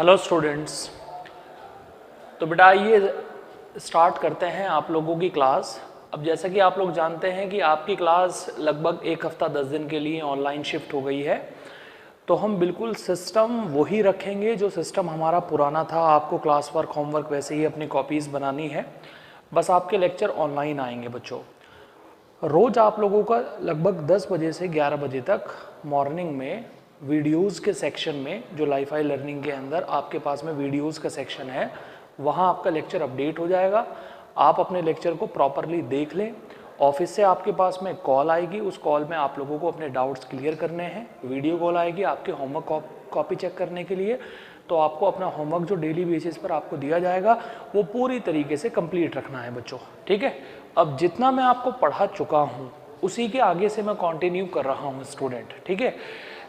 Hello students. तो बेटा आइए स्टार्ट करते हैं आप लोगों की क्लास। अब जैसा कि आप लोग जानते हैं कि आपकी क्लास लगभग एक हफ्ता 10 दिन के लिए ऑनलाइन शिफ्ट हो गई है, तो हम बिल्कुल सिस्टम वही रखेंगे जो सिस्टम हमारा पुराना था। आपको क्लास वर्क होमवर्क वैसे ही अपनी कॉपीज़ बनानी है, बस आपके लेक्चर ऑनलाइन आएंगे बच्चों। रोज़ आप लोगों का लगभग 10 बजे से 11 बजे तक मॉर्निंग में वीडियोज़ के सेक्शन में, जो लाइफाई लर्निंग के अंदर आपके पास में वीडियोज़ का सेक्शन है, वहाँ आपका लेक्चर अपडेट हो जाएगा। आप अपने लेक्चर को प्रॉपरली देख लें। ऑफिस से आपके पास में कॉल आएगी, उस कॉल में आप लोगों को अपने डाउट्स क्लियर करने हैं। वीडियो कॉल आएगी आपके होमवर्क कॉपी चेक करने के लिए, तो आपको अपना होमवर्क जो डेली बेसिस पर आपको दिया जाएगा वो पूरी तरीके से कंप्लीट रखना है बच्चों, ठीक है। अब जितना मैं आपको पढ़ा चुका हूँ उसी के आगे से मैं कंटिन्यू कर रहा हूँ स्टूडेंट, ठीक है।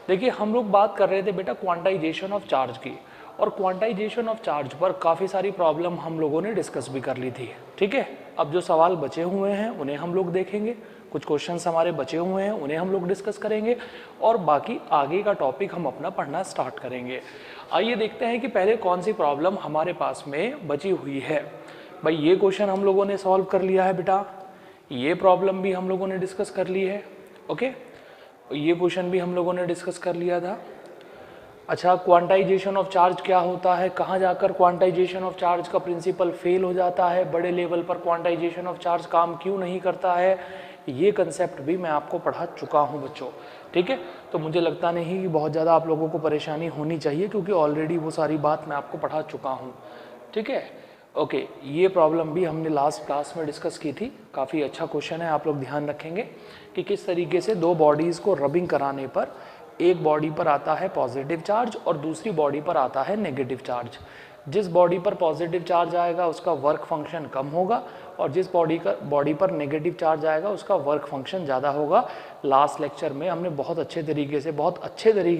देखिए हम लोग बात कर रहे थे बेटा क्वांटाइजेशन ऑफ चार्ज की, और क्वांटाइजेशन ऑफ चार्ज पर काफ़ी सारी प्रॉब्लम हम लोगों ने डिस्कस भी कर ली थी, ठीक है। अब जो सवाल बचे हुए हैं उन्हें हम लोग देखेंगे, कुछ क्वेश्चंस हमारे बचे हुए हैं उन्हें हम लोग डिस्कस करेंगे, और बाकी आगे का टॉपिक हम अपना पढ़ना स्टार्ट करेंगे। आइए देखते हैं कि पहले कौन सी प्रॉब्लम हमारे पास में बची हुई है। भाई ये क्वेश्चन हम लोगों ने सॉल्व कर लिया है बेटा, ये प्रॉब्लम भी हम लोगों ने डिस्कस कर ली है, ओके। ये क्वेश्चन भी हम लोगों ने डिस्कस कर लिया था। अच्छा, क्वांटाइजेशन ऑफ चार्ज क्या होता है, कहाँ जाकर क्वांटाइजेशन ऑफ चार्ज का प्रिंसिपल फेल हो जाता है, बड़े लेवल पर क्वांटाइजेशन ऑफ चार्ज काम क्यों नहीं करता है, ये कंसेप्ट भी मैं आपको पढ़ा चुका हूँ बच्चों, ठीक है। तो मुझे लगता नहीं कि बहुत ज़्यादा आप लोगों को परेशानी होनी चाहिए, क्योंकि ऑलरेडी वो सारी बात मैं आपको पढ़ा चुका हूँ, ठीक है। ओके, ये प्रॉब्लम भी हमने लास्ट क्लास में डिस्कस की थी। काफ़ी अच्छा क्वेश्चन है, आप लोग ध्यान रखेंगे कि किस तरीके से दो बॉडीज़ को रबिंग कराने पर एक बॉडी पर आता है पॉजिटिव चार्ज और दूसरी बॉडी पर आता है नेगेटिव चार्ज। जिस बॉडी पर पॉजिटिव चार्ज आएगा उसका वर्क फंक्शन कम होगा, और जिस बॉडी पर नेगेटिव चार्ज आएगा उसका वर्क फंक्शन ज़्यादा होगा। लास्ट लेक्चर में हमने बहुत अच्छे तरीके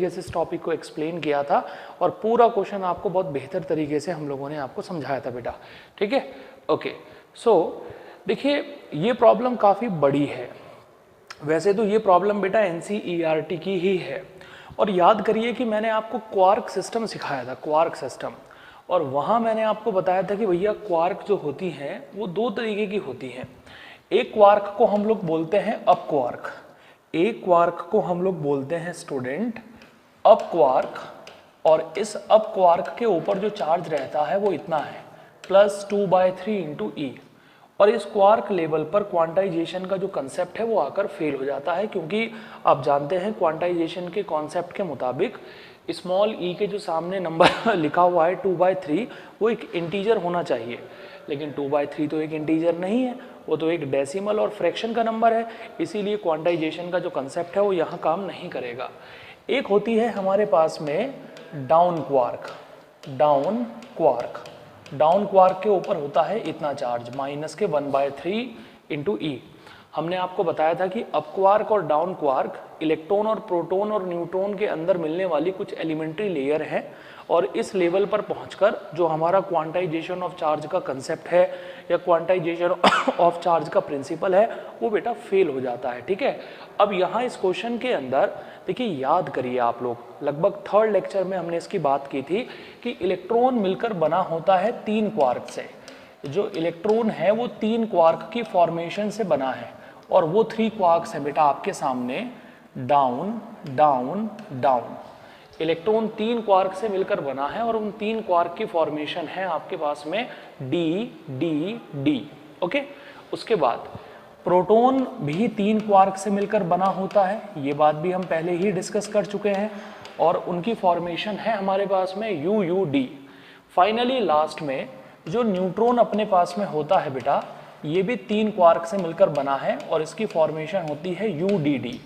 से इस टॉपिक को एक्सप्लेन किया था, और पूरा क्वेश्चन आपको बहुत बेहतर तरीके से हम लोगों ने आपको समझाया था बेटा, ठीक है। ओके, सो देखिए ये प्रॉब्लम काफ़ी बड़ी है। वैसे तो ये प्रॉब्लम बेटा NCERT की ही है, और याद करिए कि मैंने आपको क्वार्क सिस्टम सिखाया था, क्वार्क सिस्टम, और वहाँ मैंने आपको बताया था कि भैया क्वार्क जो होती हैं वो दो तरीके की होती हैं। एक क्वार्क को हम लोग बोलते हैं अप क्वार्क, एक क्वार्क को हम लोग बोलते हैं स्टूडेंट अप क्वार्क, और इस अप क्वार्क के ऊपर जो चार्ज रहता है वो इतना है +2/3 × E, और इस क्वार्क लेवल पर क्वांटाइजेशन का जो कंसेप्ट है वो आकर फेल हो जाता है, क्योंकि आप जानते हैं क्वांटाइजेशन के कॉन्सेप्ट के मुताबिक स्मॉल ई के जो सामने नंबर लिखा हुआ है 2/3 वो एक इंटीजर होना चाहिए, लेकिन 2/3 तो एक इंटीजर नहीं है, वो तो एक डेसिमल और फ्रैक्शन का नंबर है, इसीलिए क्वांटाइजेशन का जो कंसेप्ट है वो यहाँ काम नहीं करेगा। एक होती है हमारे पास में down quark, down quark, down quark के ऊपर होता है इतना चार्ज -1/3 × E। हमने आपको बताया था कि अप क्वार्क और डाउन क्वार्क इलेक्ट्रॉन और प्रोटॉन और न्यूट्रॉन के अंदर मिलने वाली कुछ एलिमेंट्री लेयर है, और इस लेवल पर पहुंचकर जो हमारा क्वांटाइजेशन ऑफ चार्ज का कंसेप्ट है या क्वांटाइजेशन ऑफ चार्ज का प्रिंसिपल है वो बेटा फेल हो जाता है, ठीक है। अब यहाँ इस क्वेश्चन के अंदर देखिए, याद करिए आप लोग, लगभग थर्ड लेक्चर में हमने इसकी बात की थी कि इलेक्ट्रॉन मिलकर बना होता है 3 क्वार्क से। जो इलेक्ट्रॉन है वो 3 क्वार्क की फॉर्मेशन से बना है, और वो 3 क्वार्क्स है बेटा आपके सामने down down down. Electron 3 quark से मिलकर बना है, और उन 3 क्वार्क की फॉर्मेशन है आपके पास में डी डी डी, ओके। उसके बाद प्रोटॉन भी 3 क्वार्क से मिलकर बना होता है, ये बात भी हम पहले ही डिस्कस कर चुके हैं, और उनकी फॉर्मेशन है हमारे पास में you U D. Finally last में जो न्यूट्रॉन अपने पास में होता है बेटा, ये भी 3 क्वार्क से मिलकर बना है, और इसकी फॉर्मेशन होती है यू डी डी।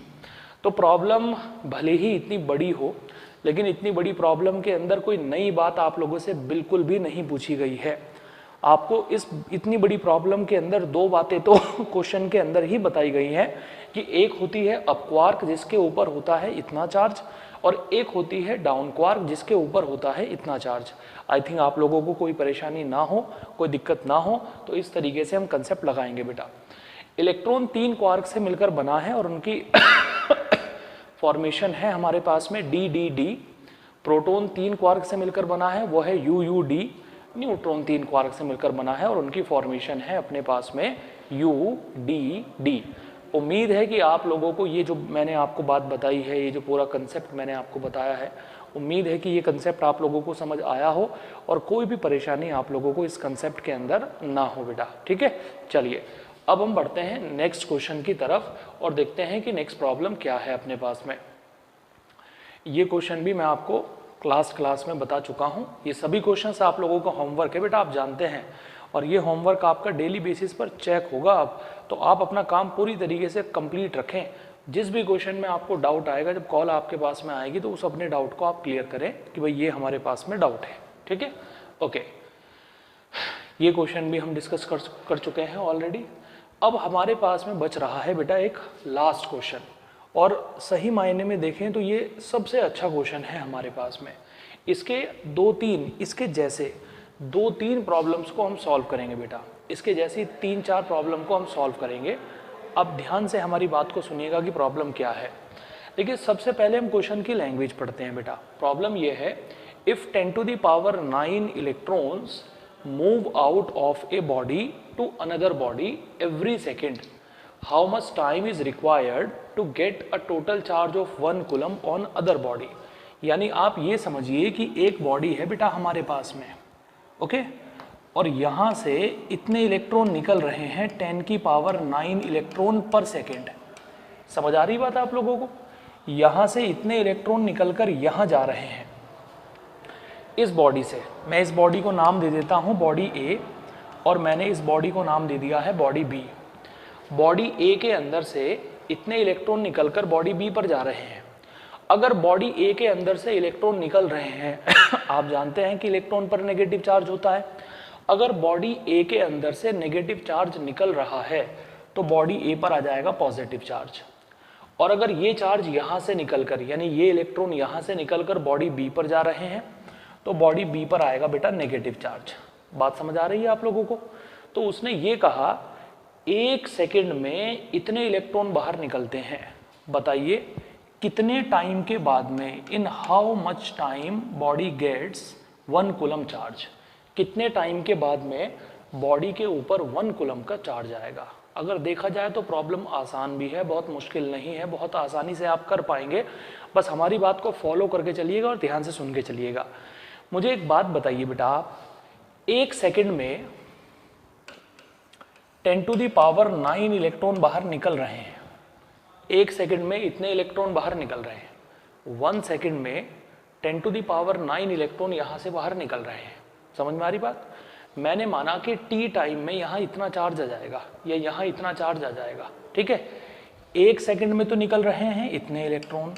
तो प्रॉब्लम भले ही इतनी बड़ी हो, लेकिन इतनी बड़ी प्रॉब्लम के अंदर कोई नई बात आप लोगों से बिल्कुल भी नहीं पूछी गई है। आपको इस इतनी बड़ी प्रॉब्लम के अंदर 2 बातें तो क्वेश्चन के अंदर ही बताई गई हैं, कि एक होती है अप क्वार्क जिसके ऊपर होता है इतना चार्ज, और एक होती है डाउन क्वार्क जिसके ऊपर होता है इतना चार्ज। आई थिंक आप लोगों को कोई परेशानी ना हो, कोई दिक्कत ना हो, तो इस तरीके से हम कंसेप्ट लगाएंगे बेटा। इलेक्ट्रॉन 3 क्वार्क से मिलकर बना है, और उनकी फॉर्मेशन है हमारे पास में D D D. Proton 3 quark से मिलकर बना है, वो है UUD। न्यूट्रॉन 3 क्वार्क से मिलकर बना है और उनकी फॉर्मेशन है अपने पास में UDD। उम्मीद है कि आप लोगों को ये जो मैंने आपको बात बताई है, ये जो पूरा कंसेप्ट मैंने आपको बताया है, उम्मीद है कि ये कंसेप्ट आप लोगों को समझ आया हो और कोई भी परेशानी आप लोगों को इस कंसेप्ट के अंदर ना हो बेटा। ठीक है, चलिए अब हम बढ़ते हैं नेक्स्ट क्वेश्चन की तरफ और देखते हैं कि नेक्स्ट प्रॉब्लम क्या है अपने पास में। ये क्वेश्चन भी मैं आपको क्लास में बता चुका हूँ। ये सभी क्वेश्चंस आप लोगों का होमवर्क है बेटा, आप जानते हैं, और ये होमवर्क आपका डेली बेसिस पर चेक होगा। अब तो आप अपना काम पूरी तरीके से कंप्लीट रखें। जिस भी क्वेश्चन में आपको डाउट आएगा, जब कॉल आपके पास में आएगी तो उस अपने डाउट को आप क्लियर करें कि भाई ये हमारे पास में डाउट है। ठीक है, ओके, ये क्वेश्चन भी हम डिस्कस कर चुके हैं ऑलरेडी। अब हमारे पास में बच रहा है बेटा एक लास्ट क्वेश्चन, और सही मायने में देखें तो ये सबसे अच्छा क्वेश्चन है हमारे पास में। इसके 2-3 इसके जैसे 2-3 प्रॉब्लम्स को हम सॉल्व करेंगे बेटा। इसके जैसी 3-4 प्रॉब्लम को हम सॉल्व करेंगे। अब ध्यान से हमारी बात को सुनिएगा कि प्रॉब्लम क्या है। देखिए, सबसे पहले हम क्वेश्चन की लैंग्वेज पढ़ते हैं बेटा। प्रॉब्लम ये है, if 10⁹ electrons move out of a body to another body every second, how much time is required to get a total charge of 1 coulomb on other body. यानी आप ये समझिए कि एक बॉडी है बेटा हमारे पास में, ओके, और यहाँ से इतने इलेक्ट्रॉन निकल रहे हैं 10⁹ इलेक्ट्रॉन पर सेकेंड। समझ आ रही बात आप लोगों को? यहाँ से इतने इलेक्ट्रॉन निकलकर यहाँ जा रहे हैं इस बॉडी से। मैं इस बॉडी को नाम दे देता हूँ बॉडी ए, और मैंने इस बॉडी को नाम दे दिया है बॉडी बी। बॉडी ए के अंदर से इतने इलेक्ट्रॉन निकलकर बॉडी बी पर जा रहे हैं। अगर बॉडी ए के अंदर से इलेक्ट्रॉन निकल रहे हैं आप जानते हैं कि इलेक्ट्रॉन पर नेगेटिव चार्ज होता है। अगर बॉडी ए के अंदर से नेगेटिव चार्ज निकल रहा है तो बॉडी ए पर आ जाएगा पॉजिटिव चार्ज। और अगर ये चार्ज यहाँ से निकलकर, यानी ये इलेक्ट्रॉन यहाँ से निकलकर बॉडी बी पर जा रहे हैं तो बॉडी बी पर आएगा बेटा नेगेटिव चार्ज। बात समझ आ रही है आप लोगों को? तो उसने ये कहा 1 सेकेंड में इतने इलेक्ट्रॉन बाहर निकलते हैं। बताइए कितने टाइम के बाद में, in how much time body gets 1 coulomb charge, कितने टाइम के बाद में बॉडी के ऊपर 1 कूलम का चार्ज आएगा। अगर देखा जाए तो प्रॉब्लम आसान भी है, बहुत मुश्किल नहीं है, बहुत आसानी से आप कर पाएंगे। बस हमारी बात को फॉलो करके चलिएगा और ध्यान से सुन के चलिएगा। मुझे एक बात बताइए बेटा, आप 1 सेकेंड में 10⁹ इलेक्ट्रॉन बाहर निकल रहे हैं। 1 सेकेंड में इतने इलेक्ट्रॉन बाहर निकल रहे हैं। 1 सेकेंड में 10⁹ इलेक्ट्रॉन यहाँ से बाहर निकल रहे हैं। समझ में आ रही बात? मैंने माना कि टी टाइम में यहाँ इतना चार्ज आ जाएगा या यहाँ इतना चार्ज आ जाएगा, ठीक है। 1 सेकेंड में तो निकल रहे हैं इतने इलेक्ट्रॉन,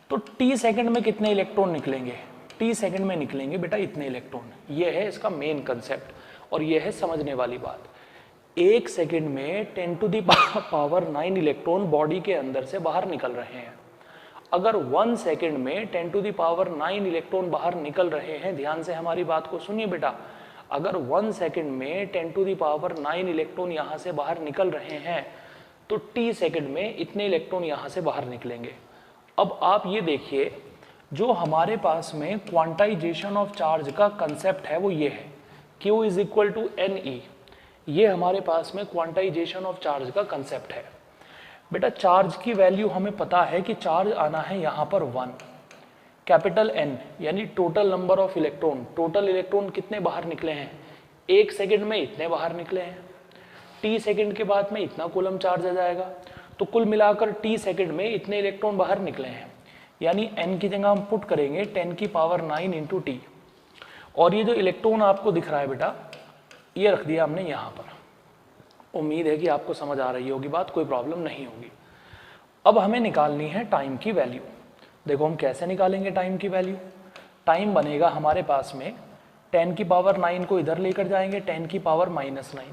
तो टी सेकेंड में कितने इलेक्ट्रॉन निकलेंगे? टी सेकेंड में निकलेंगे बेटा इतने इलेक्ट्रॉन। ये है इसका मेन कंसेप्ट और ये है समझने वाली बात। 1 सेकेंड में 10⁹ इलेक्ट्रॉन बॉडी के अंदर से बाहर निकल रहे हैं। अगर 1 सेकेंड में 10⁹ इलेक्ट्रॉन बाहर निकल रहे हैं, ध्यान से हमारी बात को सुनिए बेटा, अगर 1 सेकेंड में 10⁹ इलेक्ट्रॉन यहाँ से बाहर निकल रहे हैं तो टी सेकेंड में इतने इलेक्ट्रॉन यहाँ से बाहर निकलेंगे। अब आप ये देखिए, जो हमारे पास में क्वांटाइजेशन ऑफ चार्ज का कंसेप्ट है वो ये है, Q = NE। ये हमारे पास में क्वांटाइजेशन ऑफ चार्ज का कंसेप्ट है। बेटा चार्ज की वैल्यू हमें पता है कि चार्ज आना है यहाँ पर 1, कैपिटल N, यानी total number of electron. Total electron कितने बाहर निकले हैं? 1 सेकेंड में इतने बाहर निकले हैं। टी सेकेंड के बाद में इतना कूलम चार्ज आ जाएगा, तो कुल मिलाकर टी सेकेंड में इतने इलेक्ट्रॉन बाहर निकले हैं। यानी N की जगह हम पुट करेंगे 10⁹ इंटू टी, और ये जो इलेक्ट्रॉन आपको दिख रहा है बेटा, ये रख दिया हमने यहाँ पर। उम्मीद है कि आपको समझ आ रही होगी बात, कोई प्रॉब्लम नहीं होगी। अब हमें निकालनी है टाइम की वैल्यू। देखो हम कैसे निकालेंगे टाइम की वैल्यू। टाइम बनेगा हमारे पास में 10⁹ को इधर लेकर जाएंगे 10⁻⁻⁹,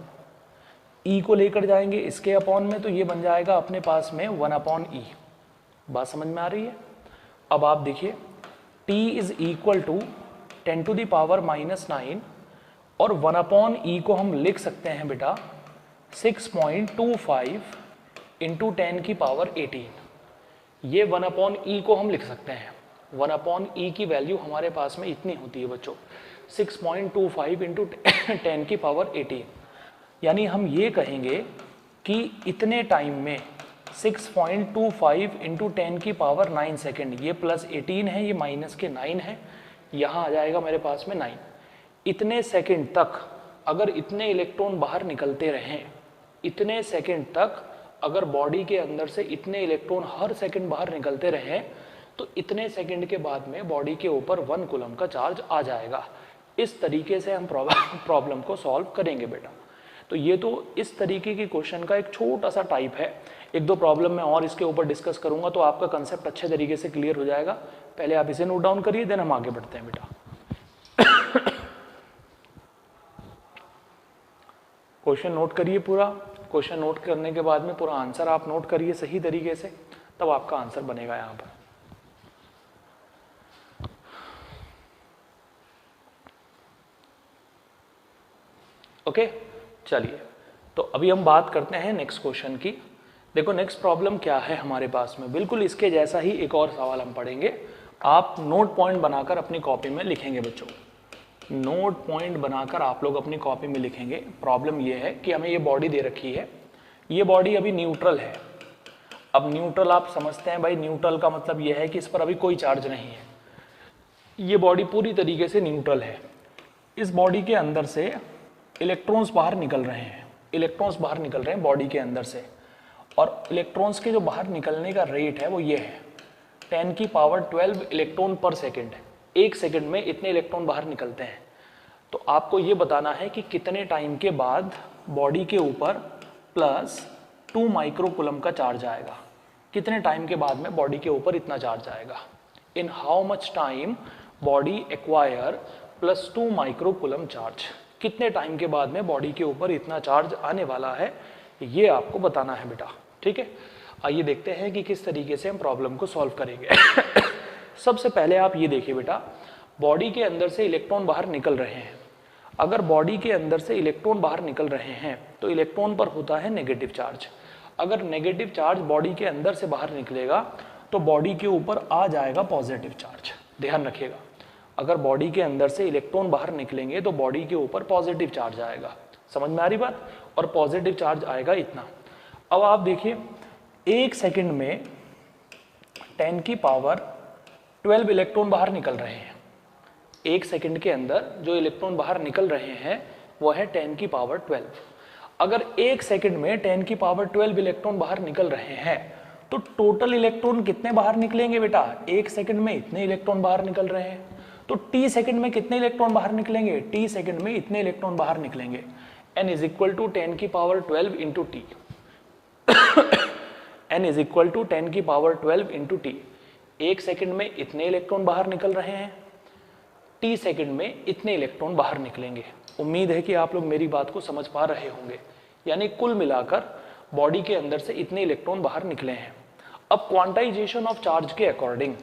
E को लेकर जाएंगे इसके अपॉन में, तो ये बन जाएगा अपने पास में 1/E। बात समझ में आ रही है? अब आप देखिए T = 10⁻⁻⁹, और 1/E को हम लिख सकते हैं बेटा 6.25 × 10⁻18। ये 1/E को हम लिख सकते हैं। 1 अपॉन ई की वैल्यू हमारे पास में इतनी होती है बच्चों, 6.25 इंटू 10 की पावर 18। यानी हम ये कहेंगे कि इतने टाइम में 6.25 इंटू 10 की पावर 9 सेकेंड, ये प्लस 18 है, ये माइनस के 9 है, यहाँ आ जाएगा मेरे पास में 9। इतने सेकेंड तक अगर इतने इलेक्ट्रॉन बाहर निकलते रहें, इतने सेकेंड तक अगर बॉडी के अंदर से इतने इलेक्ट्रॉन हर सेकेंड बाहर निकलते रहें, तो इतने सेकेंड के बाद में बॉडी के ऊपर 1 कूलम का चार्ज आ जाएगा। इस तरीके से हम प्रॉब्लम को सॉल्व करेंगे बेटा। तो ये तो इस तरीके की क्वेश्चन का एक छोटा सा टाइप है। एक दो प्रॉब्लम मैं और इसके ऊपर डिस्कस करूंगा तो आपका कंसेप्ट अच्छे तरीके से क्लियर हो जाएगा। पहले आप इसे नोट डाउन करिए, देन हम आगे बढ़ते हैं बेटा। क्वेश्चन नोट करिए पूरा। क्वेश्चन नोट करने के बाद में पूरा आंसर आप नोट करिए सही तरीके से, तब आपका आंसर बनेगा यहां पर। ओके चलिए, तो अभी हम बात करते हैं नेक्स्ट क्वेश्चन की। देखो नेक्स्ट प्रॉब्लम क्या है हमारे पास में, बिल्कुल इसके जैसा ही एक और सवाल हम पढ़ेंगे। आप नोट पॉइंट बनाकर अपनी कॉपी में लिखेंगे बच्चों, नोट पॉइंट बनाकर आप लोग अपनी कॉपी में लिखेंगे। प्रॉब्लम ये है कि हमें ये बॉडी दे रखी है, ये बॉडी अभी न्यूट्रल है। अब न्यूट्रल आप समझते हैं भाई, न्यूट्रल का मतलब ये है कि इस पर अभी कोई चार्ज नहीं है। ये बॉडी पूरी तरीके से न्यूट्रल है। इस बॉडी के अंदर से इलेक्ट्रॉन्स बाहर निकल रहे हैं, इलेक्ट्रॉन्स बाहर निकल रहे हैं बॉडी के अंदर से, और इलेक्ट्रॉन्स के जो बाहर निकलने का रेट है वो ये है 10 की पावर 12 इलेक्ट्रॉन पर सेकेंड। एक सेकेंड में इतने इलेक्ट्रॉन बाहर निकलते हैं। तो आपको ये बताना है कि कितने टाइम के बाद बॉडी के ऊपर प्लस 2 माइक्रोकूलम का चार्ज आएगा। कितने टाइम के बाद में बॉडी के ऊपर इतना चार्ज आएगा, इन how much time body acquire plus 2 microcoulomb charge. कितने टाइम के बाद में बॉडी के ऊपर इतना चार्ज आने वाला है, ये आपको बताना है बेटा। ठीक है, आइए देखते हैं कि किस तरीके से हम प्रॉब्लम को सॉल्व करेंगे। सबसे पहले आप ये देखिए बेटा, बॉडी के अंदर से इलेक्ट्रॉन बाहर निकल रहे हैं। अगर बॉडी के अंदर से इलेक्ट्रॉन बाहर निकल रहे हैं तो इलेक्ट्रॉन पर होता है नेगेटिव चार्ज। अगर नेगेटिव चार्ज बॉडी के अंदर से बाहर निकलेगा तो बॉडी के ऊपर आ जाएगा पॉजिटिव चार्ज। ध्यान रखिएगा, अगर बॉडी के अंदर से इलेक्ट्रॉन बाहर निकलेंगे तो बॉडी के ऊपर पॉजिटिव चार्ज आएगा। समझ में आ रही बात? और पॉजिटिव चार्ज आएगा इतना। अब आप देखिए, एक सेकंड में 10 की पावर 12 इलेक्ट्रॉन बाहर निकल रहे हैं। एक सेकंड के अंदर जो इलेक्ट्रॉन बाहर निकल रहे हैं वो है 10 की पावर 12। अगर एक सेकंड में 10 की पावर 12 इलेक्ट्रॉन बाहर निकल रहे हैं तो टोटल इलेक्ट्रॉन कितने बाहर निकलेंगे बेटा? एक सेकंड में इतने इलेक्ट्रॉन बाहर निकल रहे हैं, तो टी सेकंड में कितने इलेक्ट्रॉन बाहर निकलेंगे? टी सेकंड में इतने इलेक्ट्रॉन बाहर निकलेंगे। n इज इक्वल टू 10 की power 12 into T. n is equal to 10 की पावर 12 इंटू टी। एक सेकंड में इतने इलेक्ट्रॉन बाहर निकल रहे हैं, टी सेकंड में इतने इलेक्ट्रॉन बाहर निकलेंगे। उम्मीद है कि आप लोग मेरी बात को समझ पा रहे होंगे। यानी कुल मिलाकर बॉडी के अंदर से इतने इलेक्ट्रॉन बाहर निकले हैं। अब क्वांटाइजेशन ऑफ चार्ज के अकॉर्डिंग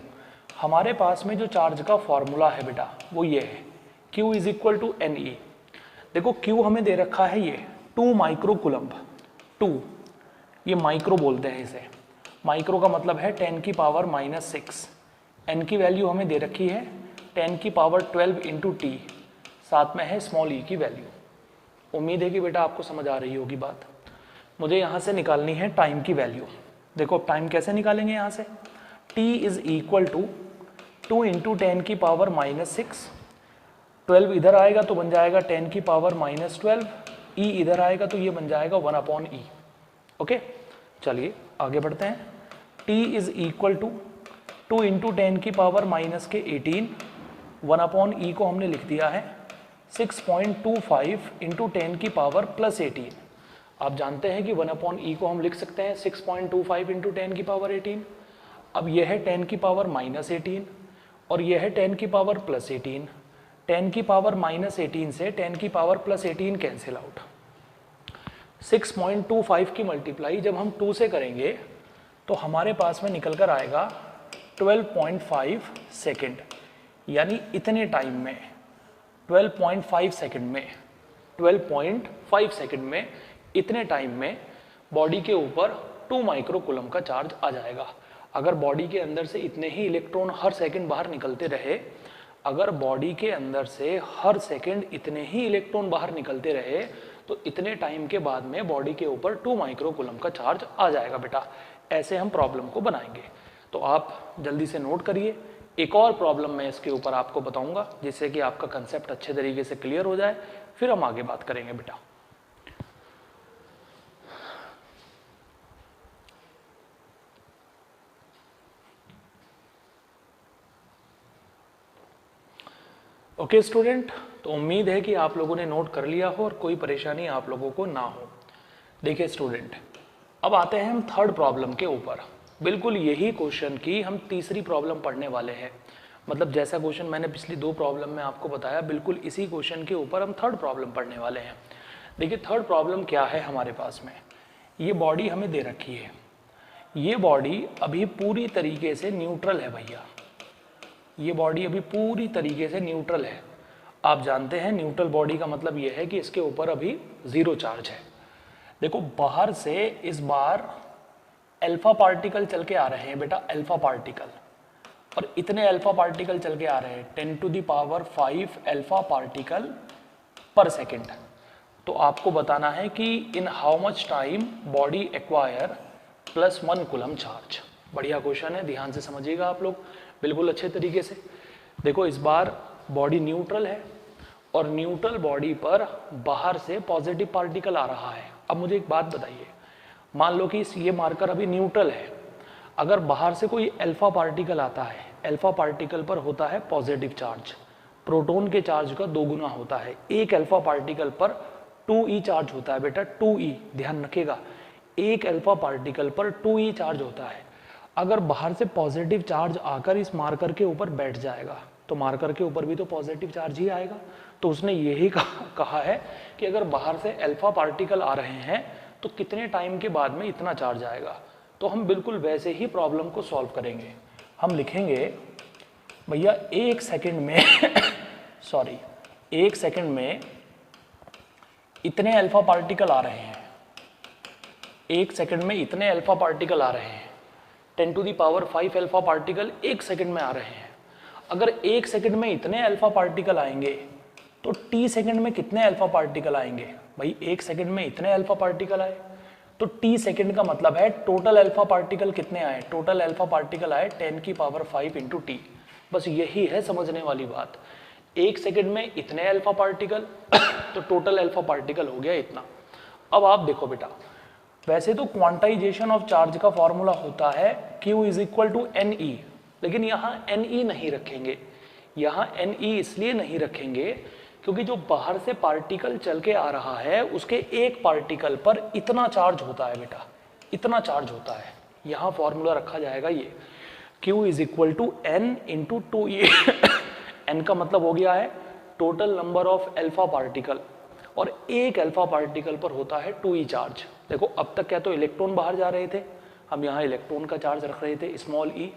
हमारे पास में जो चार्ज का फॉर्मूला है बेटा वो ये है, Q is equal to NE। देखो Q हमें दे रखा है ये 2 माइक्रोकूलम्ब। 2 ये माइक्रो बोलते हैं इसे, माइक्रो का मतलब है 10 की पावर -6। n की वैल्यू हमें दे रखी है 10 की पावर 12 इंटू टी, साथ में है स्मॉल e की वैल्यू। उम्मीद है कि बेटा आपको समझ आ रही होगी बात। मुझे यहाँ से निकालनी है टाइम की वैल्यू। देखो टाइम कैसे निकालेंगे यहाँ से, t is equal to 2 into 10 की पावर -6, 12 इधर आएगा तो बन जाएगा 10 की पावर -12, e इधर आएगा तो ये बन जाएगा 1 अपॉन ई। ओके चलिए आगे बढ़ते हैं। t is equal to 2 into 10 की पावर -18, 1 अपॉन ई को हमने लिख दिया है 6.25 इंटू 10 की पावर +18। आप जानते हैं कि 1 अपॉन ई को हम लिख सकते हैं 6.25 इंटू 10 की पावर 18। अब यह है 10 की पावर -18 और यह है 10 की पावर +18। 10 की पावर -18 से 10 की पावर +18 कैंसिल आउट। 6.25 की मल्टीप्लाई जब हम 2 से करेंगे तो हमारे पास में निकल कर आएगा 12.5 सेकेंड। यानी इतने टाइम में 12.5 सेकेंड में 12.5 सेकेंड में इतने टाइम में बॉडी के ऊपर 2 माइक्रोकूलम का चार्ज आ जाएगा। अगर बॉडी के अंदर से इतने ही इलेक्ट्रॉन हर सेकंड बाहर निकलते रहे, अगर बॉडी के अंदर से हर सेकंड इतने ही इलेक्ट्रॉन बाहर निकलते रहे, तो इतने टाइम के बाद में बॉडी के ऊपर 2 माइक्रोकूलम का चार्ज आ जाएगा बेटा। ऐसे हम प्रॉब्लम को बनाएंगे। तो आप जल्दी से नोट करिए। एक और प्रॉब्लम मैं इसके ऊपर आपको बताऊंगा जिससे कि आपका कंसेप्ट अच्छे तरीके से क्लियर हो जाए, फिर हम आगे बात करेंगे बेटा। ओके स्टूडेंट, तो उम्मीद है कि आप लोगों ने नोट कर लिया हो और कोई परेशानी आप लोगों को ना हो। देखिए स्टूडेंट, अब आते हैं हम थर्ड प्रॉब्लम के ऊपर। बिल्कुल यही क्वेश्चन की हम तीसरी प्रॉब्लम पढ़ने वाले हैं। मतलब जैसा क्वेश्चन मैंने पिछली 2 प्रॉब्लम में आपको बताया, बिल्कुल इसी क्वेश्चन के ऊपर हम थर्ड प्रॉब्लम पढ़ने वाले हैं। देखिए थर्ड प्रॉब्लम क्या है हमारे पास में। ये बॉडी हमें दे रखी है, ये बॉडी अभी पूरी तरीके से न्यूट्रल है भैया। ये बॉडी अभी पूरी तरीके से न्यूट्रल है। आप जानते हैं न्यूट्रल बॉडी का मतलब ये है कि इसके ऊपर अभी 0 चार्ज है। देखो बाहर से इस बार अल्फा पार्टिकल चल के आ रहे हैं बेटा, अल्फा पार्टिकल, और इतने अल्फा पार्टिकल चल के आ रहे हैं 10⁵ अल्फा पार्टिकल पर सेकेंड। तो आपको बताना है कि इन how much time body acquire +1 coulomb charge. बढ़िया क्वेश्चन है, ध्यान से समझिएगा आप लोग बिल्कुल अच्छे तरीके से। देखो इस बार बॉडी न्यूट्रल है और न्यूट्रल बॉडी पर बाहर से पॉजिटिव पार्टिकल आ रहा है। अब मुझे एक बात बताइए, मान लो कि ये मार्कर अभी न्यूट्रल है, अगर बाहर से कोई अल्फा पार्टिकल आता है, अल्फा पार्टिकल पर होता है पॉजिटिव चार्ज, प्रोटॉन के चार्ज का 2 गुना होता है। एक अल्फा पार्टिकल पर 2e चार्ज होता है बेटा, 2e, ध्यान रखिएगा, एक अल्फा पार्टिकल पर 2e चार्ज होता है। अगर बाहर से पॉजिटिव चार्ज आकर इस मार्कर के ऊपर बैठ जाएगा तो मार्कर के ऊपर भी तो पॉजिटिव चार्ज ही आएगा। तो उसने यही कहा है कि अगर बाहर से अल्फा पार्टिकल आ रहे हैं तो कितने टाइम के बाद में इतना चार्ज आएगा। तो हम बिल्कुल वैसे ही प्रॉब्लम को सॉल्व करेंगे। हम लिखेंगे भैया 1 सेकंड में सॉरी 1 सेकंड में इतने अल्फा पार्टिकल आ रहे हैं, 1 सेकंड में इतने अल्फा पार्टिकल आ रहे हैं, 10⁵ अल्फा पार्टिकल 1 सेकंड में आ रहे हैं। अगर 1 सेकंड में इतने अल्फा पार्टिकल आएंगे तो t सेकंड में कितने अल्फा पार्टिकल आएंगे। भाई 1 सेकंड में इतने अल्फा पार्टिकल आए तो t सेकंड का मतलब है टोटल अल्फा पार्टिकल कितने आए, टोटल अल्फा पार्टिकल आए 10⁵ इंटू t। बस यही है समझने वाली बात। 1 सेकंड में इतने अल्फा पार्टिकल तो टोटल अल्फा पार्टिकल हो गया इतना। अब आप देखो बेटा, वैसे तो क्वांटाइजेशन ऑफ चार्ज का फॉर्मूला होता है Q = NE, लेकिन यहाँ NE नहीं रखेंगे। यहाँ NE इसलिए नहीं रखेंगे क्योंकि जो बाहर से पार्टिकल चल के आ रहा है उसके एक पार्टिकल पर इतना चार्ज होता है बेटा, इतना चार्ज होता है। यहाँ फॉर्मूला रखा जाएगा ये Q = N × 2E N का मतलब हो गया है total number of alpha particle, और एक अल्फा पार्टिकल पर होता है 2e चार्ज। देखो अब तक क्या तो इलेक्ट्रॉन बाहर जा रहे थे, हम यहाँ इलेक्ट्रॉन का चार्ज रख रहे थे स्मॉल e।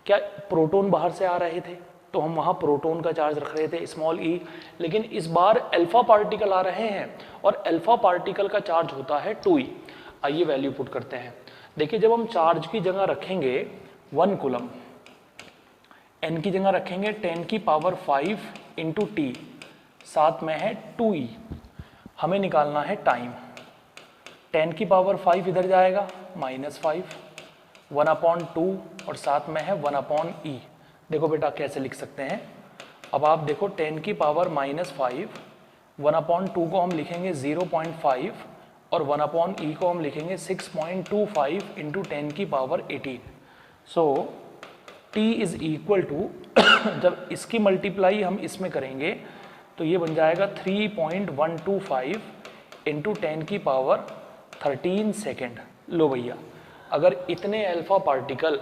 क्या प्रोटॉन बाहर से आ रहे थे तो हम वहाँ प्रोटॉन का चार्ज रख रहे थे स्मॉल e। लेकिन इस बार अल्फा पार्टिकल आ रहे हैं और अल्फा पार्टिकल का चार्ज होता है 2e। आइए वैल्यू पुट करते हैं। देखिए जब हम चार्ज की जगह रखेंगे 1 कूलम, n की जगह रखेंगे 10⁵ इंटू t, साथ में है 2e। हमें निकालना है टाइम। 10⁵ इधर जाएगा -5, 1/2 और साथ में है 1/e। देखो बेटा कैसे लिख सकते हैं। अब आप देखो 10⁻⁻5, 1/2 को हम लिखेंगे 0.5 और 1/e को हम लिखेंगे 6.25 into 10⁻18। So t is equal to जब इसकी मल्टीप्लाई हम इसमें करेंगे तो ये बन जाएगा 3.125 इंटू 10⁻13 सेकेंड। लो भैया, अगर इतने अल्फा पार्टिकल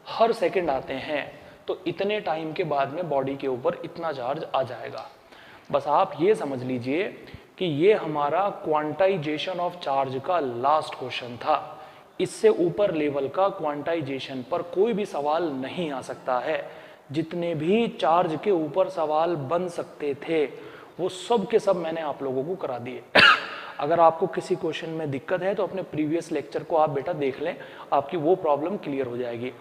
हर सेकेंड आते हैं तो इतने टाइम के बाद में बॉडी के ऊपर इतना चार्ज आ जाएगा। बस आप ये समझ लीजिए कि ये हमारा क्वांटाइजेशन ऑफ चार्ज का लास्ट क्वेश्चन था। इससे ऊपर लेवल का क्वांटाइजेशन पर कोई भी सवाल नहीं आ सकता है। जितने भी चार्ज के ऊपर सवाल बन सकते थे वो सब के सब मैंने आप लोगों को करा दिए। अगर आपको किसी क्वेश्चन में दिक्कत है तो अपने प्रीवियस लेक्चर को आप बेटा देख लें, आपकी वो प्रॉब्लम क्लियर हो जाएगी।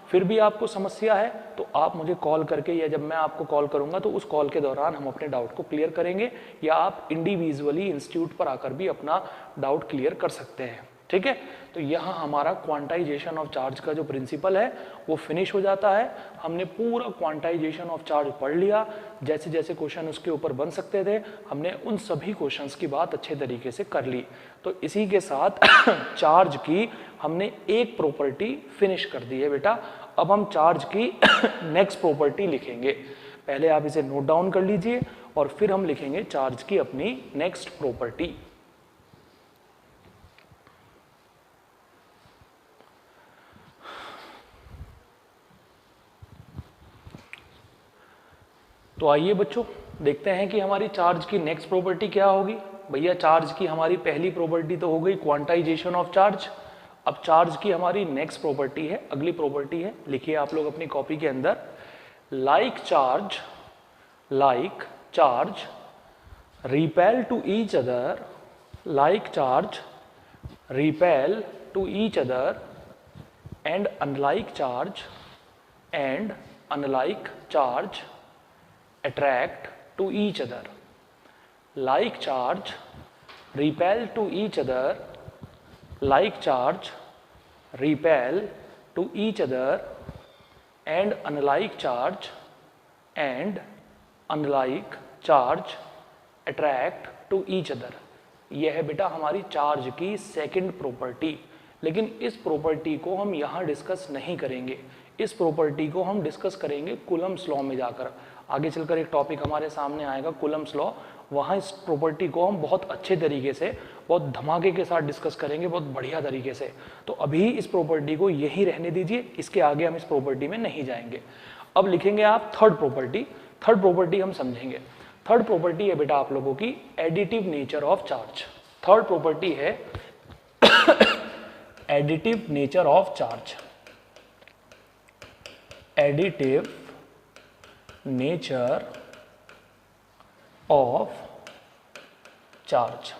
फिर भी आपको समस्या है तो आप मुझे कॉल करके, या जब मैं आपको कॉल करूंगा तो उस कॉल के दौरान हम अपने डाउट को क्लियर करेंगे, या आप इंडिविजुअली इंस्टीट्यूट पर आकर भी अपना डाउट क्लियर कर सकते हैं। ठीक है, तो यहाँ हमारा क्वांटाइजेशन ऑफ चार्ज का जो प्रिंसिपल है वो फिनिश हो जाता है। हमने पूरा क्वांटाइजेशन ऑफ चार्ज पढ़ लिया, जैसे जैसे क्वेश्चन उसके ऊपर बन सकते थे हमने उन सभी क्वेश्चंस की बात अच्छे तरीके से कर ली। तो इसी के साथ चार्ज की हमने एक प्रॉपर्टी फिनिश कर दी है बेटा। अब हम चार्ज की नेक्स्ट प्रॉपर्टी लिखेंगे। पहले आप इसे नोट डाउन कर लीजिए और फिर हम लिखेंगे चार्ज की अपनी नेक्स्ट प्रॉपर्टी। तो आइए बच्चों देखते हैं कि हमारी चार्ज की नेक्स्ट प्रॉपर्टी क्या होगी। भैया चार्ज की हमारी पहली प्रॉपर्टी तो हो गई क्वांटाइजेशन ऑफ चार्ज। अब चार्ज की हमारी नेक्स्ट प्रॉपर्टी है, अगली प्रॉपर्टी है, लिखिए आप लोग अपनी कॉपी के अंदर, like charge repel to each other, like charge repel to each other and unlike charge attract to each other. Like charge repel to each other, like charge repel to each other and unlike charge attract to each other. यह है बेटा हमारी charge की second property. लेकिन इस property को हम यहाँ डिस्कस नहीं करेंगे, इस प्रॉपर्टी को हम डिस्कस करेंगे कूलम्स लॉ में जाकर। आगे चलकर एक टॉपिक हमारे सामने आएगा कूलम्स लॉ, वहाँ इस प्रॉपर्टी को हम बहुत अच्छे तरीके से, बहुत धमाके के साथ डिस्कस करेंगे, बहुत बढ़िया तरीके से। तो अभी इस प्रॉपर्टी को यही रहने दीजिए, इसके आगे हम इस प्रॉपर्टी में नहीं जाएंगे। अब लिखेंगे आप थर्ड प्रॉपर्टी। थर्ड प्रॉपर्टी हम समझेंगे। थर्ड प्रॉपर्टी है बेटा आप लोगों की additive nature of charge. Third property है additive nature of charge. Additive nature of charge.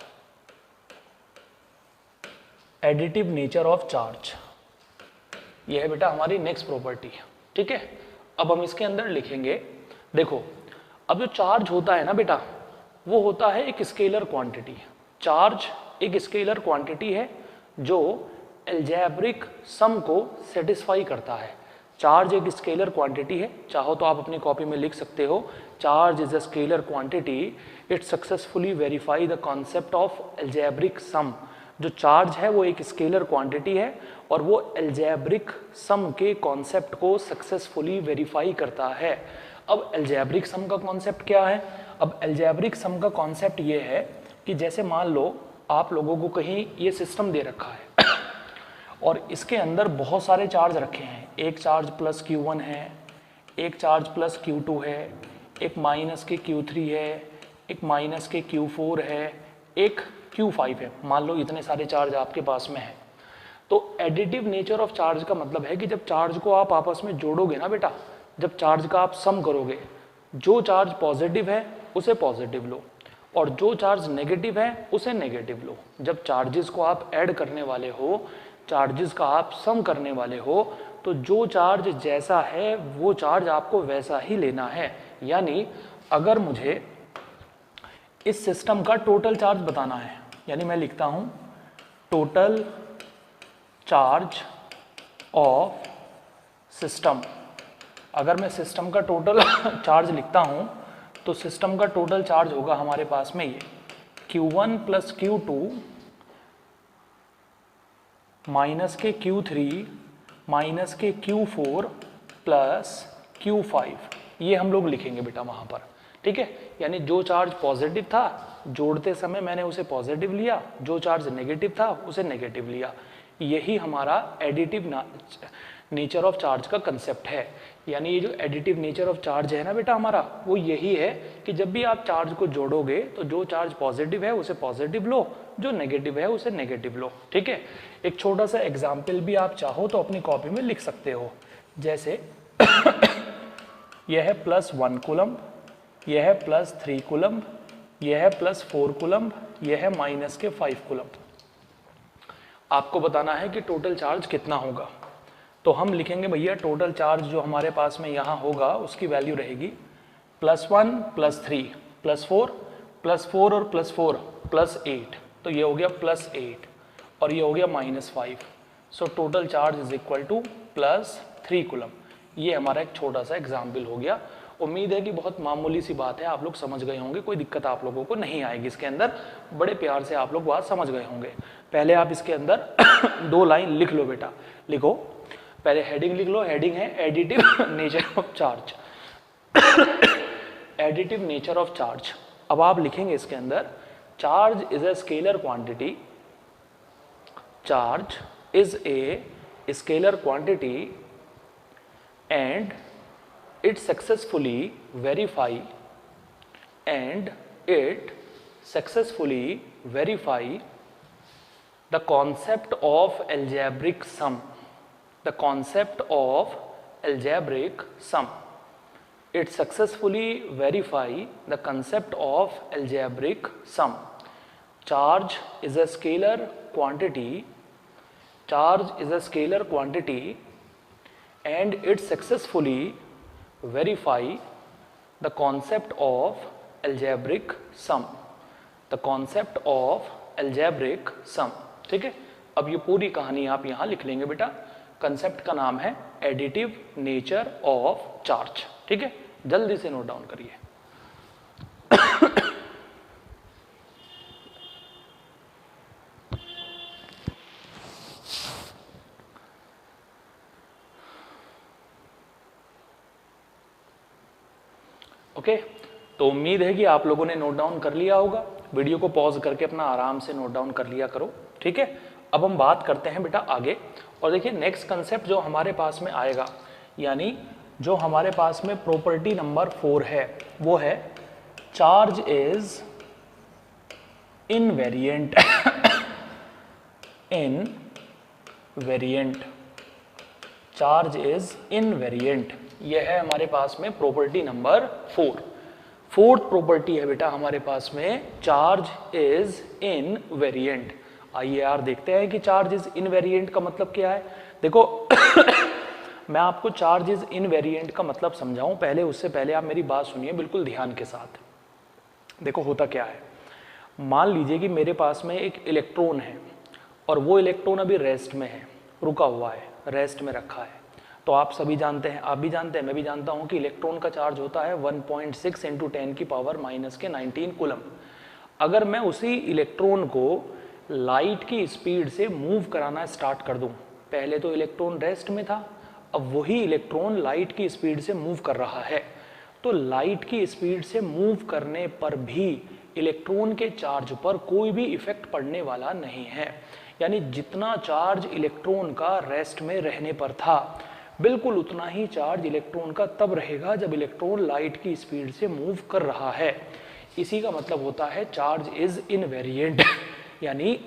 Additive nature of charge यह है बेटा हमारी नेक्स्ट प्रॉपर्टी। ठीक है, अब हम इसके अंदर लिखेंगे, देखो अब जो चार्ज होता है ना बेटा वो होता है एक स्केलर क्वांटिटी। चार्ज एक स्केलर क्वांटिटी है जो अलजेब्रिक सम को सेटिस्फाई करता है। चार्ज एक स्केलर क्वांटिटी है, चाहो तो आप अपनी कॉपी में लिख सकते हो, charge is a scalar quantity, it successfully verify the concept of algebraic sum. जो चार्ज है वो एक स्केलर क्वांटिटी है और वो अलजेब्रिक सम के कॉन्सेप्ट को सक्सेसफुली वेरीफाई करता है। अब अलजेब्रिक सम का कॉन्सेप्ट क्या है? अब अलजेब्रिक सम का कॉन्सेप्ट ये है कि जैसे मान लो आप लोगों को कहीं ये सिस्टम दे रखा है और इसके अंदर बहुत सारे चार्ज रखे हैं। एक चार्ज प्लस Q1 है, एक चार्ज प्लस Q2 है, एक माइनस के Q3 है, एक माइनस के Q4 है, एक Q5 है। मान लो इतने सारे चार्ज आपके पास में है। तो एडिटिव नेचर ऑफ चार्ज का मतलब है कि जब चार्ज को आप आपस में जोड़ोगे ना बेटा, जब चार्ज का आप सम करोगे, जो चार्ज पॉजिटिव है उसे पॉजिटिव लो और जो चार्ज नेगेटिव है उसे नेगेटिव लो। जब चार्जेस को आप ऐड करने वाले हो, चार्जेस का आप सम करने वाले हो, तो जो चार्ज जैसा है वो चार्ज आपको वैसा ही लेना है। यानी अगर मुझे इस सिस्टम का टोटल चार्ज बताना है, यानी मैं लिखता हूं टोटल चार्ज ऑफ सिस्टम। अगर मैं सिस्टम का टोटल चार्ज लिखता हूं तो सिस्टम का टोटल चार्ज होगा हमारे पास में ये Q1 प्लस Q2 माइनस के Q3 माइनस के Q4 प्लस Q5, ये हम लोग लिखेंगे बेटा वहाँ पर। ठीक है, यानी जो चार्ज पॉजिटिव था जोड़ते समय मैंने उसे पॉजिटिव लिया, जो चार्ज नेगेटिव था उसे नेगेटिव लिया। यही हमारा एडिटिव नेचर ऑफ चार्ज का कंसेप्ट है। यानी ये जो एडिटिव नेचर ऑफ चार्ज है ना बेटा हमारा, वो यही है कि जब भी आप चार्ज को जोड़ोगे तो जो चार्ज पॉजिटिव है उसे पॉजिटिव लो, जो नेगेटिव है उसे नेगेटिव लो। ठीक है, एक छोटा सा एग्जाम्पल भी आप चाहो तो अपनी कॉपी में लिख सकते हो। जैसे यह है +1 कूलम, यह है +3 कूलम, यह है +4 कूलम्ब, यह है -5 कूलम्ब। आपको बताना है कि टोटल चार्ज कितना होगा। तो हम लिखेंगे भैया टोटल चार्ज जो हमारे पास में यहाँ होगा उसकी वैल्यू रहेगी +1 +3 +4 +4 और +4 +8, तो ये हो गया +8 और ये हो गया -5। So total charge is equal to +3 coulomb. ये हमारा एक छोटा सा एग्जाम्पल हो गया। उम्मीद है कि बहुत मामूली सी बात है, आप लोग समझ गए होंगे, कोई दिक्कत आप लोगों को नहीं आएगी इसके अंदर, बड़े प्यार से आप लोग बात समझ गए होंगे। पहले आप इसके अंदर 2 लाइन लिख लो बेटा, लिखो पहले हेडिंग लिख लो। हेडिंग है additive nature of charge. Additive nature of charge. अब आप लिखेंगे इसके अंदर charge is a scalar quantity, charge is a scalar quantity and it successfully verify the concept of algebraic sum, the concept of algebraic sum. It successfully verify the concept of algebraic sum. Charge is a scalar quantity, charge is a scalar quantity and it successfully verify the concept of algebraic sum, the concept of algebraic sum। ठीक है, अब ये पूरी कहानी आप यहाँ लिख लेंगे बेटा। कंसेप्ट का नाम है एडिटिव नेचर ऑफ चार्ज। ठीक है, जल्दी से नोट डाउन करिए। ओके, तो उम्मीद है कि आप लोगों ने नोट डाउन कर लिया होगा। वीडियो को पॉज करके अपना आराम से नोट डाउन कर लिया करो। ठीक है, अब हम बात करते हैं बेटा आगे। और देखिए नेक्स्ट कंसेप्ट जो हमारे पास में आएगा, यानी जो हमारे पास में प्रॉपर्टी नंबर 4 है, वो है charge is invariant. Invariant, charge is invariant, यह है हमारे पास में प्रॉपर्टी नंबर 4। फोर्थ प्रॉपर्टी है बेटा हमारे पास में चार्ज इज इनवेरिएंट। आइए यार देखते हैं कि चार्ज इज इनवेरिएंट का मतलब क्या है। देखो मैं आपको चार्ज इज इनवेरिएंट का मतलब समझाऊं, पहले उससे पहले आप मेरी बात सुनिए बिल्कुल ध्यान के साथ। देखो होता क्या है, मान लीजिए कि मेरे पास में एक इलेक्ट्रॉन है और वो इलेक्ट्रॉन अभी रेस्ट में है, रुका हुआ है, रेस्ट में रखा है। तो आप सभी जानते हैं, आप भी जानते हैं, मैं भी जानता हूं कि इलेक्ट्रॉन का चार्ज होता है 1.6 × 10⁻⁻⁹ कूलम्ब। अगर मैं उसी इलेक्ट्रॉन को लाइट की स्पीड से मूव कराना स्टार्ट कर दूं, पहले तो इलेक्ट्रॉन रेस्ट में था, अब वही इलेक्ट्रॉन लाइट की स्पीड से मूव कर रहा है, तो लाइट की स्पीड से मूव करने पर भी इलेक्ट्रॉन के चार्ज पर कोई भी इफेक्ट पड़ने वाला नहीं है। यानी जितना चार्ज इलेक्ट्रॉन का रेस्ट में रहने पर था, बिल्कुल उतना ही चार्ज इलेक्ट्रॉन का तब रहेगा जब इलेक्ट्रॉन लाइट की स्पीड से मूव कर रहा है। इसी का मतलब होता है चार्ज इज इनवेरिएंट। यानी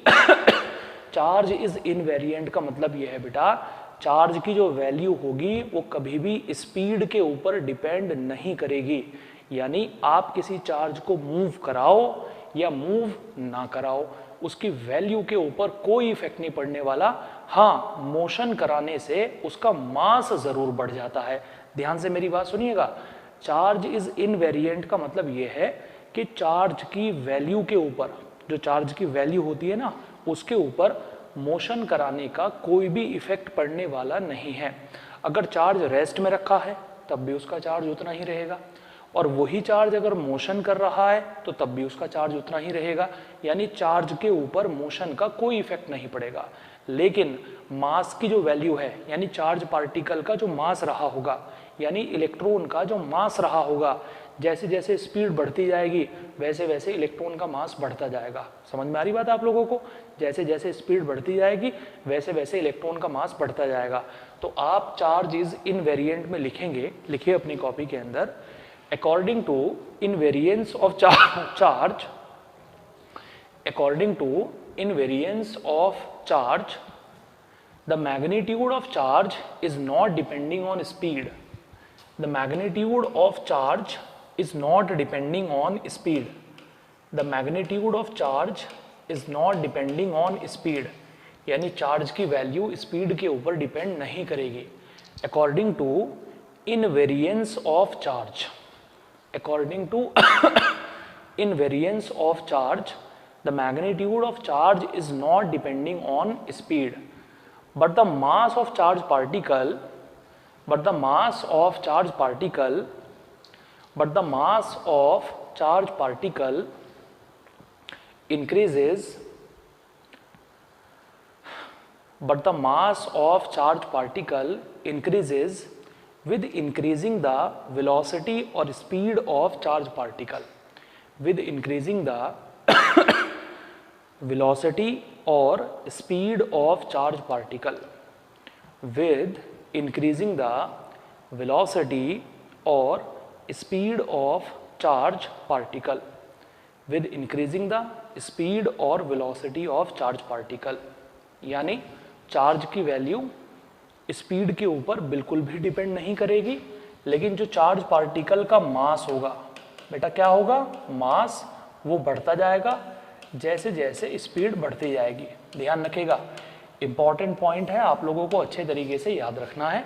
चार्ज इज इनवेरिएंट का मतलब यह है बेटा, चार्ज की जो वैल्यू होगी वो कभी भी स्पीड के ऊपर डिपेंड नहीं करेगी। यानी आप किसी चार्ज को मूव कराओ या मूव ना कराओ, उसकी वैल्यू के ऊपर कोई इफेक्ट नहीं पड़ने वाला। हाँ, मोशन कराने से उसका मास जरूर बढ़ जाता है। ध्यान से मेरी बात सुनिएगा, चार्ज इज इनवेरिएंट का मतलब यह है कि चार्ज की वैल्यू के ऊपर, जो चार्ज की वैल्यू होती है ना, उसके ऊपर मोशन कराने का कोई भी इफेक्ट पड़ने वाला नहीं है। अगर चार्ज रेस्ट में रखा है तब भी उसका चार्ज उतना ही रहेगा, और वही चार्ज अगर मोशन कर रहा है तो तब भी उसका चार्ज उतना ही रहेगा। यानी चार्ज के ऊपर मोशन का कोई इफेक्ट नहीं पड़ेगा। लेकिन मास की जो वैल्यू है, यानी चार्ज पार्टिकल का जो मास रहा होगा, यानी इलेक्ट्रॉन का जो मास रहा होगा, जैसे जैसे स्पीड बढ़ती जाएगी वैसे वैसे इलेक्ट्रॉन का मास बढ़ता जाएगा। समझ में आ रही बात आप लोगों को? जैसे जैसे स्पीड बढ़ती जाएगी वैसे वैसे इलेक्ट्रॉन का मास बढ़ता जाएगा। तो आप चार्ज इज इनवेरिएंट में लिखेंगे, लिखिए अपनी कॉपी के अंदर, according to invariance of charge, according to invariance of charge, the magnitude of charge is not depending on speed. The magnitude of charge is not depending on speed. The magnitude of charge is not depending on speed, यानी charge की value speed के ऊपर depend नहीं करेगी। According to invariance of charge, according to invariance of charge the magnitude of charge is not depending on speed, but the mass of charge particle increases with increasing the velocity or speed of charge particle, with increasing the velocity or speed of charge particle, with increasing the velocity or speed of charge particle, with increasing the speed or velocity of charge particle। यानी charge की value speed के ऊपर बिल्कुल भी depend नहीं करेगी, लेकिन जो चार्ज पार्टिकल का मास होगा, बेटा क्या होगा, मास, वो बढ़ता जाएगा जैसे जैसे स्पीड बढ़ती जाएगी। ध्यान रखिएगा, इंपॉर्टेंट पॉइंट है, आप लोगों को अच्छे तरीके से याद रखना है।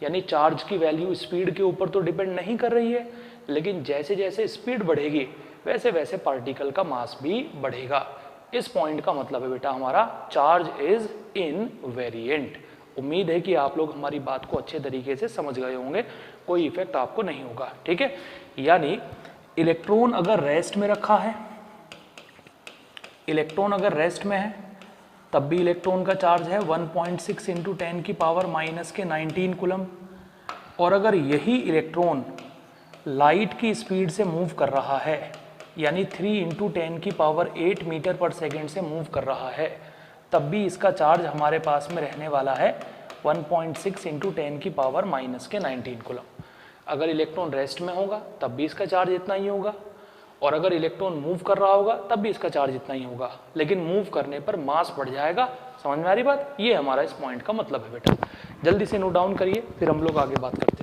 यानी चार्ज की वैल्यू स्पीड के ऊपर तो डिपेंड नहीं कर रही है, लेकिन जैसे जैसे स्पीड बढ़ेगी वैसे वैसे पार्टिकल का मास भी बढ़ेगा। इस पॉइंट का मतलब है बेटा हमारा चार्ज इज इनवेरिएंट। उम्मीद है कि आप लोग हमारी बात को अच्छे तरीके से समझ गए होंगे, कोई इफेक्ट आपको नहीं होगा, ठीक है। यानी इलेक्ट्रॉन अगर रेस्ट में रखा है, इलेक्ट्रॉन अगर रेस्ट में है तब भी इलेक्ट्रॉन का चार्ज है 1.6 इंटू 10 की पावर माइनस के 19 कूलम। और अगर यही इलेक्ट्रॉन लाइट की स्पीड से मूव कर रहा है, यानी 3 इंटू 10 की पावर 8 मीटर पर सेकेंड से मूव कर रहा है, तब भी इसका चार्ज हमारे पास में रहने वाला है 1.6 इंटू 10 की पावर माइनस के 19 कूलम। अगर इलेक्ट्रॉन रेस्ट में होगा तब भी इसका चार्ज इतना ही होगा, और अगर इलेक्ट्रॉन मूव कर रहा होगा तब भी इसका चार्ज इतना ही होगा, लेकिन मूव करने पर मास बढ़ जाएगा। समझ में आ रही बात? ये हमारा इस पॉइंट का मतलब है बेटा। जल्दी से नोट डाउन करिए, फिर हम लोग आगे बात करते हैं।